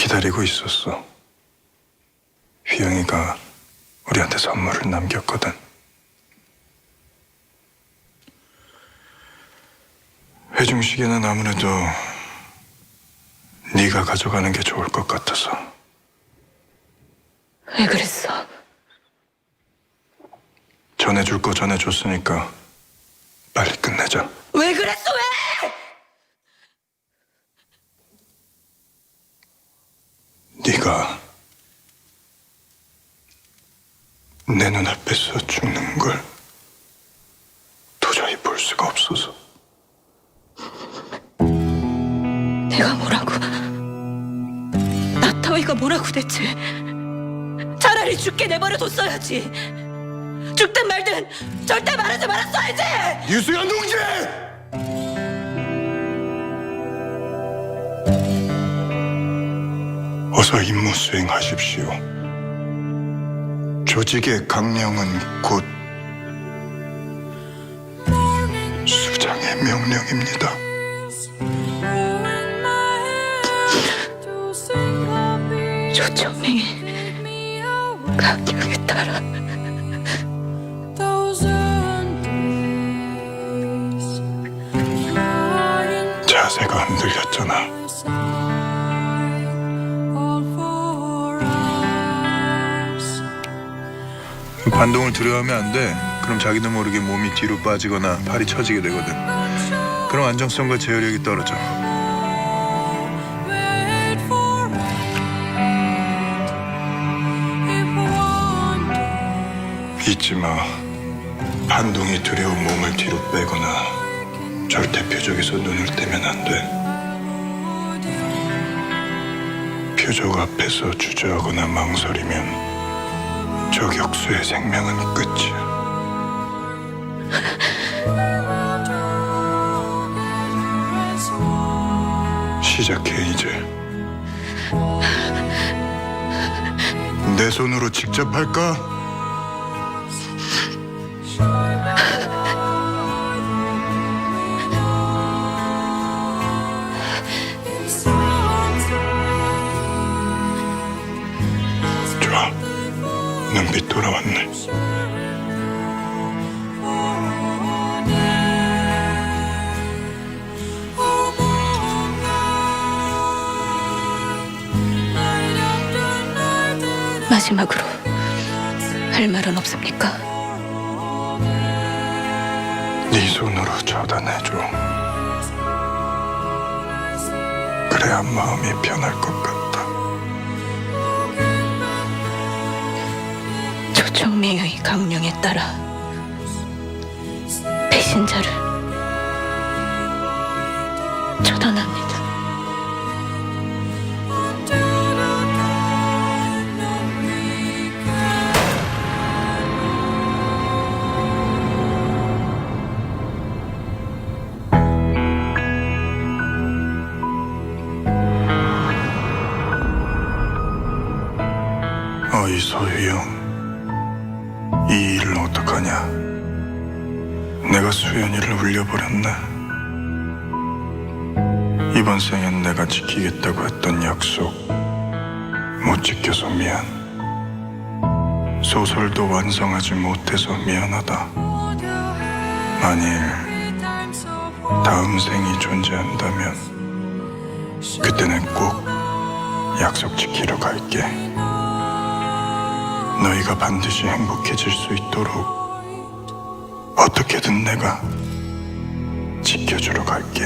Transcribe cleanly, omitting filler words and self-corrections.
기다리고 있었어. 휘영이가 우리한테 선물을 남겼거든. 회중식에는 아무래도 네가 가져가는 게 좋을 것 같아서. 왜 그랬어? 전해줄 거 전해줬으니까 빨리 끝내자. 왜 그랬어, 왜? 네가 내 눈앞에서 죽는 걸 도저히 볼 수가 없어서. 내가 뭐라고? 나 따위가 뭐라고 대체? 차라리 죽게 내버려뒀어야지. 죽든 말든 절대 말하지 말았어야지. 유수연 동지! 어서 임무 수행하십시오. 조직의 강령은 곧 수장의 명령입니다. 조청맹의 강령에 따라 자세가 흔들렸잖아. 반동을 두려워하면 안 돼. 그럼 자기도 모르게 몸이 뒤로 빠지거나 팔이 처지게 되거든. 그럼 안정성과 제어력이 떨어져. 잊지 마. 반동이 두려워 몸을 뒤로 빼거나 절대 표적에서 눈을 떼면 안 돼. 표적 앞에서 주저하거나 망설이면 저격수의 생명은 끝이야. 시작해 이제. 내 손으로 직접 할까? 좋아. 눈빛 돌아왔네. 마지막으로 할 말은 없습니까? 네 손으로 처단해줘. 그래야 마음이 편할 것 같다. 조청맹의 강령에 따라 배신자를 처단합니다. 어이 소유영, 이 일을 어떡하냐? 내가 수연이를 울려버렸네. 이번 생엔 내가 지키겠다고 했던 약속 못 지켜서 미안. 소설도 완성하지 못해서 미안하다. 만일 다음 생이 존재한다면 그때는 꼭 약속 지키러 갈게. 너희가 반드시 행복해질 수 있도록 어떻게든 내가 지켜주러 갈게.